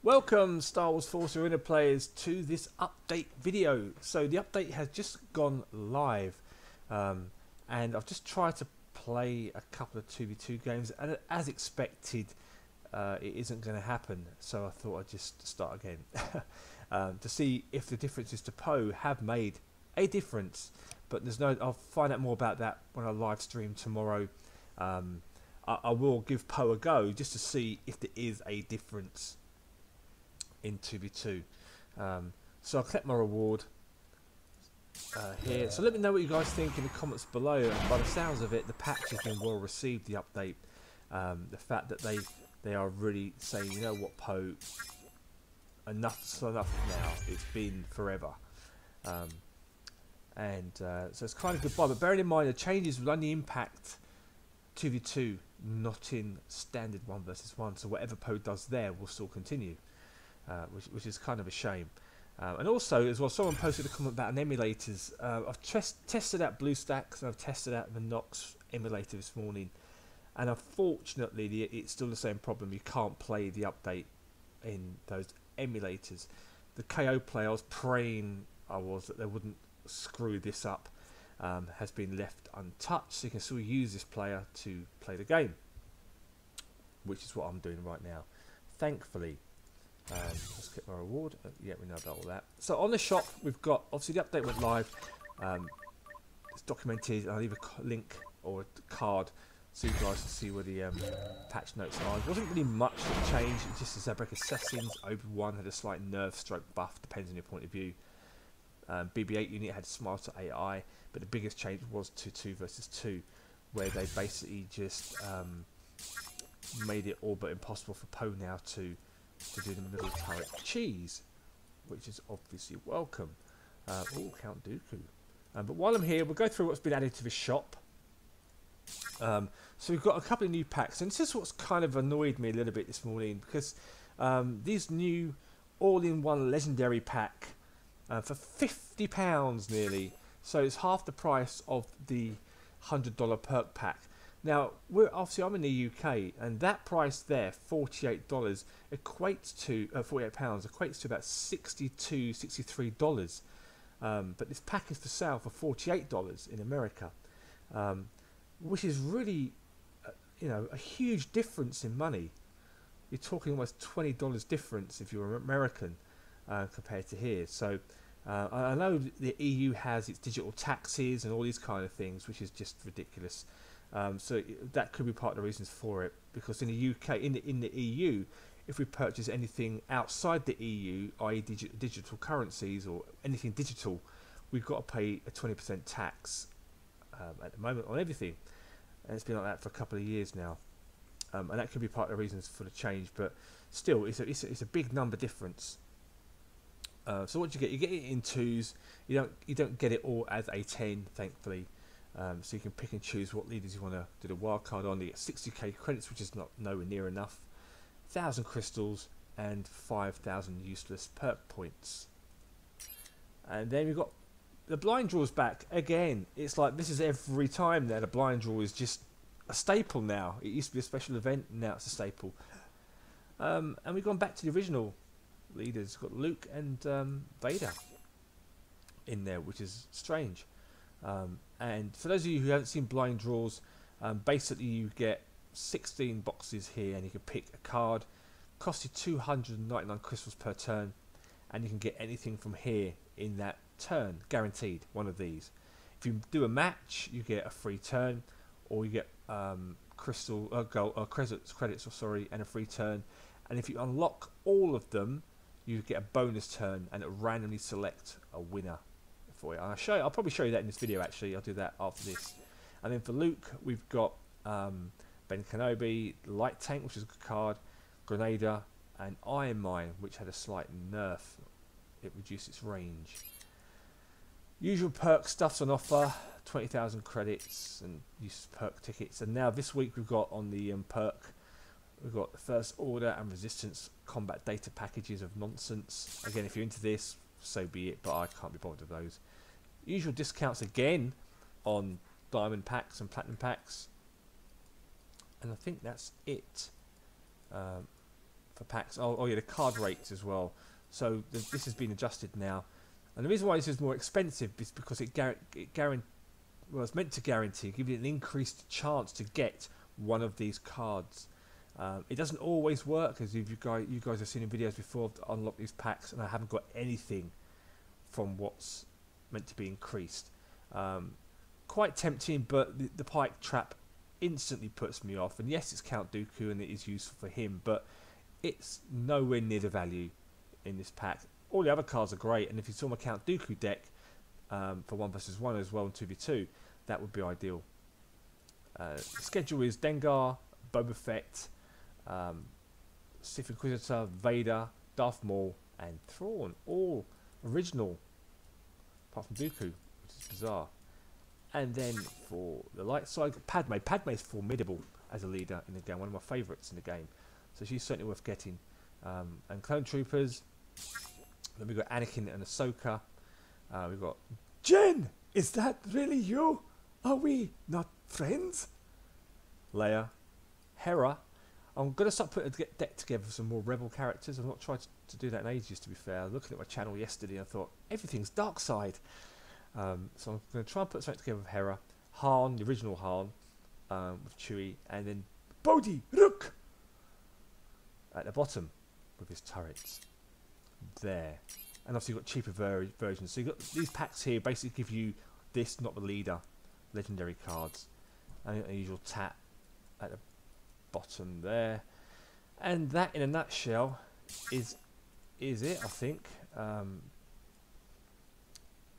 Welcome Star Wars Force Arena players to this update video. So the update has just gone live and I've just tried to play a couple of 2v2 games and as expected it isn't going to happen, so I thought I'd just start again to see if the differences to Poe have made a difference, but there's no. I'll find out more about that when I live stream tomorrow. I will give Poe a go just to see if there is a difference in 2v2. So I'll collect my reward here. So let me know what you guys think in the comments below. And by the sounds of it, the patch has been well received, the update. The fact that they are really saying, you know what, Poe, enough's enough now. It's been forever. So it's kind of goodbye. But bearing in mind the changes will only impact 2v2, not in standard 1 versus 1. So whatever Poe does there will still continue. Which is kind of a shame. And also, as well, someone posted a comment about an emulators. I've tested out BlueStacks and I've tested out the Nox emulator this morning, and unfortunately, it's still the same problem. You can't play the update in those emulators. The KO player, I was praying that they wouldn't screw this up, has been left untouched, so you can still use this player to play the game, which is what I'm doing right now, thankfully. Let's get my reward. Yeah, we know about all that. So on the shop, we've got, obviously the update went live. It's documented. I'll leave a link or a card so you guys can see where the patch notes are. There wasn't really much that changed. It's just the Zabrek assassins. Obi-Wan had a slight nerve stroke buff, depends on your point of view. BB-8 unit had smarter AI, but the biggest change was to 2 versus 2, where they basically just made it all but impossible for Poe now to do the middle turret cheese, which is obviously welcome. Oh, Count Dooku. But while I'm here, we'll go through what's been added to the shop. So we've got a couple of new packs, and this is what's kind of annoyed me a little bit this morning, because these new all-in-one legendary pack for £50 nearly, so it's half the price of the $100 perk pack. Now, I'm in the UK, and that price there, $48, equates to £48 equates to about $62, $63. But this pack is for sale for $48 in America, which is really, a huge difference in money. You're talking almost $20 difference if you're American compared to here. So I know the EU has its digital taxes and all these kind of things, which is just ridiculous. So that could be part of the reasons for it, because in the UK, in the EU, if we purchase anything outside the EU, i.e. digital currencies or anything digital, we've got to pay a 20% tax at the moment on everything, and it's been like that for a couple of years now, and that could be part of the reasons for the change. But still, it's a big number difference. So what you get it in 2s. You don't get it all as a 10, thankfully. So you can pick and choose what leaders you want to do the wildcard on. You get 60k credits, which is nowhere near enough, 1,000 crystals, and 5,000 useless perk points. And then we've got the blind draws back again. It's like this is every time now. The blind draw is just a staple now. It used to be a special event, now it's a staple. And we've gone back to the original leaders. We've got Luke and Vader in there, which is strange. And for those of you who haven't seen blind draws, basically you get 16 boxes here, and you can pick a card. Costs you 299 crystals per turn, and you can get anything from here in that turn, guaranteed. One of these. If you do a match, you get a free turn, or you get credits, and a free turn. And if you unlock all of them, you get a bonus turn, and it will randomly select a winner for you. I'll probably show you that in this video. Actually, I'll do that after this. And then for Luke, we've got Ben Kenobi, Light Tank, which is a good card, Grenadier, and Iron Mine, which had a slight nerf. It reduced its range. Usual perk stuff's on offer, 20,000 credits and use perk tickets. And now this week we've got on the perk, we've got the First Order and Resistance combat data packages of nonsense. Again, if you're into this, so be it, but I can't be bothered with those. Usual discounts again on diamond packs and platinum packs, and I think that's it for packs. Oh yeah, the card rates as well. So this has been adjusted now, and the reason why this is more expensive is because it's meant to guarantee, give you an increased chance to get one of these cards. It doesn't always work, as you guys have seen in videos before to unlock these packs, and I haven't got anything from what's meant to be increased. Quite tempting, but the pike trap instantly puts me off. And yes, it's Count Dooku and it is useful for him, but it's nowhere near the value in this pack. All the other cards are great, and if you saw my Count Dooku deck for 1 vs 1 as well and 2v2, that would be ideal. The schedule is Dengar, Boba Fett, Sith Inquisitor, Vader, Darth Maul, and Thrawn, all original, apart from Dooku, which is bizarre. And then for the light side, Padme. Padme is formidable as a leader in the game, one of my favourites in the game, so she's certainly worth getting. And Clone Troopers. Then we've got Anakin and Ahsoka. We've got Jen. Is that really you? Are we not friends? Leia, Hera. I'm going to start putting a deck together for some more Rebel characters. I've not tried to do that in ages, to be fair. Looking at my channel yesterday, I thought, everything's dark side. So I'm going to try and put something together with Hera. Han, the original Han, with Chewie. And then Bodhi Rook at the bottom with his turrets. There. And obviously you've got cheaper versions. So you've got these packs here basically give you this, not the leader, legendary cards. And a usual tap at the bottom there, and that in a nutshell is it, I think.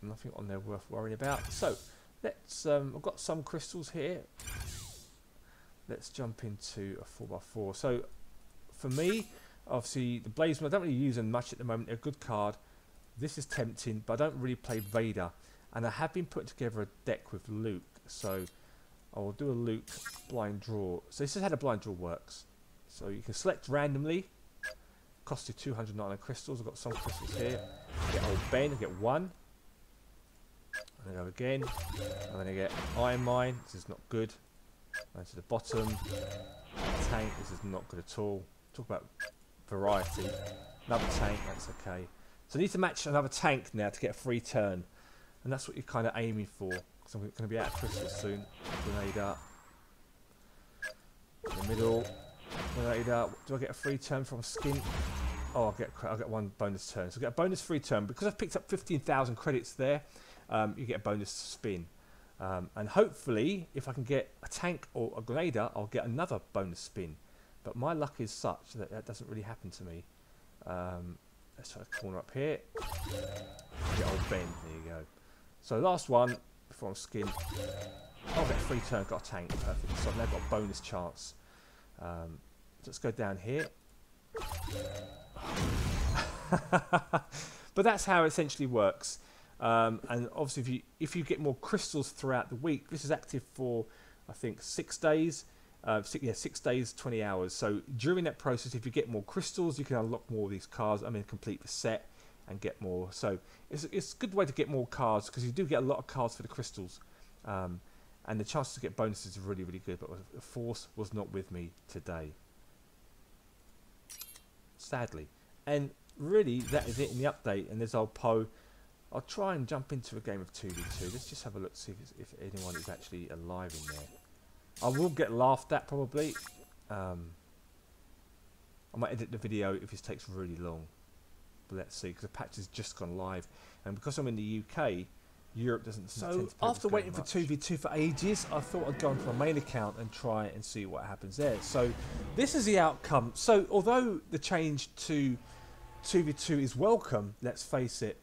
Nothing on there worth worrying about. So let's I've got some crystals here. Let's jump into a 4x4. So for me, obviously the Blazesman, I don't really use them much at the moment. They're a good card. This is tempting, but I don't really play Vader, and I have been putting together a deck with Luke, so I will do a Luke blind draw. So this is how the blind draw works. So you can select randomly. Cost you 299 crystals. I've got some crystals here. Get old Ben. I get 1. And I go again. And then I get Iron Mine. This is not good. And to the bottom. Tank. This is not good at all. Talk about variety. Another tank. That's okay. So I need to match another tank now to get a free turn. And that's what you're kind of aiming for. So I'm going to be out of crystals soon. Grenade up. In the middle. Grenade up. Do I get a free turn from skin? Oh, I'll get 1 bonus turn. So I get a bonus free turn. Because I've picked up 15,000 credits there, you get a bonus spin. And hopefully, if I can get a tank or a grenader, I'll get another bonus spin. But my luck is such that that doesn't really happen to me. Let's try a corner up here. Get old Ben. There you go. So last one. Before I'm skin. I'll get a free turn, got a tank, perfect. So I've now got a bonus chance. Let's go down here. But that's how it essentially works. And obviously if you get more crystals throughout the week, this is active for I think 6 days. 6 days, 20 hours. So during that process, if you get more crystals, you can unlock more of these cards. I mean, complete the set and get more. So it's a good way to get more cards, because you do get a lot of cards for the crystals, and the chances to get bonuses are really, really good. But the Force was not with me today, sadly. And really, that is it in the update. And there's old Poe. I'll try and jump into a game of 2v2. Let's just have a look, see if anyone is actually alive in there. I will get laughed at probably. I might edit the video if this takes really long. But let's see, because the patch has just gone live, and because I'm in the UK, Europe doesn't. So after waiting for 2v2 for ages, I thought I'd go onto my main account and try and see what happens there. So this is the outcome. So although the change to 2v2 is welcome, let's face it,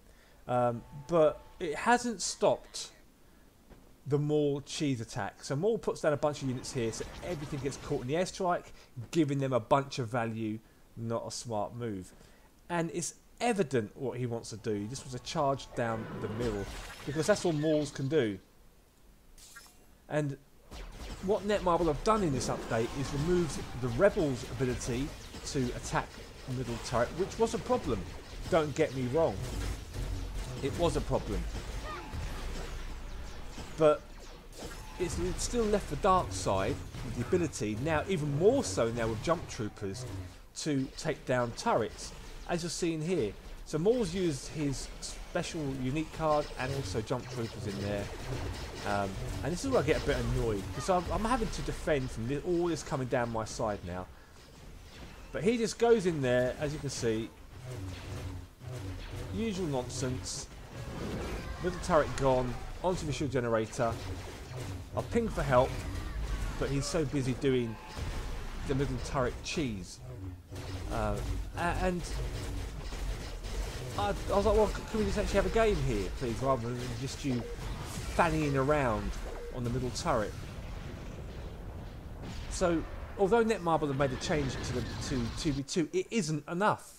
but it hasn't stopped the Maul cheese attack. So Maul puts down a bunch of units here, so everything gets caught in the airstrike, giving them a bunch of value. Not a smart move. And it's evident what he wants to do. He just wants to charge down the middle, because that's all Mauls can do. And what Netmarble have done in this update is removed the Rebels' ability to attack the middle turret, which was a problem. Don't get me wrong. It was a problem. But it's still left the dark side with the ability, now even more so now with Jumptroopers, to take down turrets, as you're seeing here. So Maul's used his special unique card and also Jumptroopers in there. And this is where I get a bit annoyed, because I'm having to defend from all this coming down my side now. But he just goes in there, as you can see. Usual nonsense. Middle turret gone. Onto the shield generator. I'll ping for help, but he's so busy doing the middle turret cheese. And I was like, well, can we just actually have a game here, please, rather than just you fannying around on the middle turret. So, although Netmarble have made a change to 2v2, it isn't enough.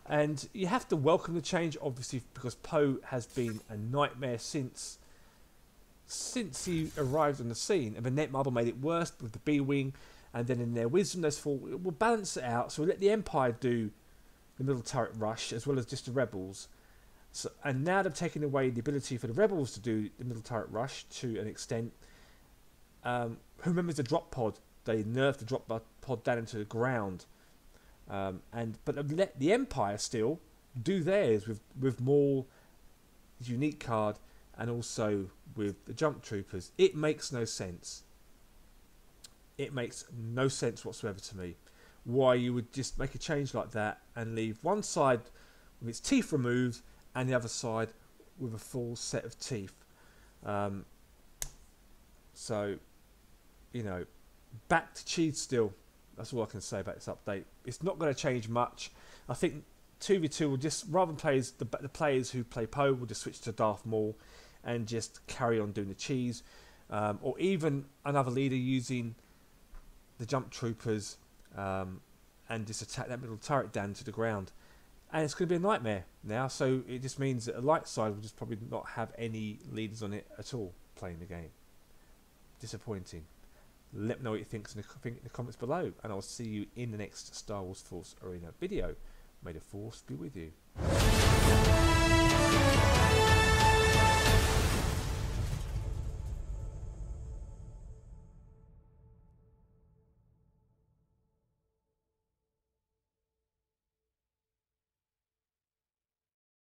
And you have to welcome the change, obviously, because Poe has been a nightmare since he arrived on the scene. And then Netmarble made it worse with the B-Wing, and then in their wisdom, those four will balance it out. So we'll let the Empire do the middle turret rush, as well as just the Rebels. So, and now they've taken away the ability for the Rebels to do the middle turret rush to an extent. Who remembers the drop pod? They nerfed the drop pod down into the ground. But let the Empire still do theirs with Maul, his unique card, and also with the Jumptroopers. It makes no sense. It makes no sense whatsoever to me why you would just make a change like that and leave one side with its teeth removed and the other side with a full set of teeth. So, you know, back to cheese still. That's all I can say about this update. It's not going to change much. I think 2v2 will just, rather than the players who play Poe will just switch to Darth Maul and just carry on doing the cheese. Or even another leader using the Jumptroopers and just attack that middle turret down to the ground. And it's going to be a nightmare now, so it just means that the light side will just probably not have any leaders on it at all playing the game. Disappointing. Let me know what you think in the comments below, and I'll see you in the next Star Wars Force Arena video. May the Force be with you.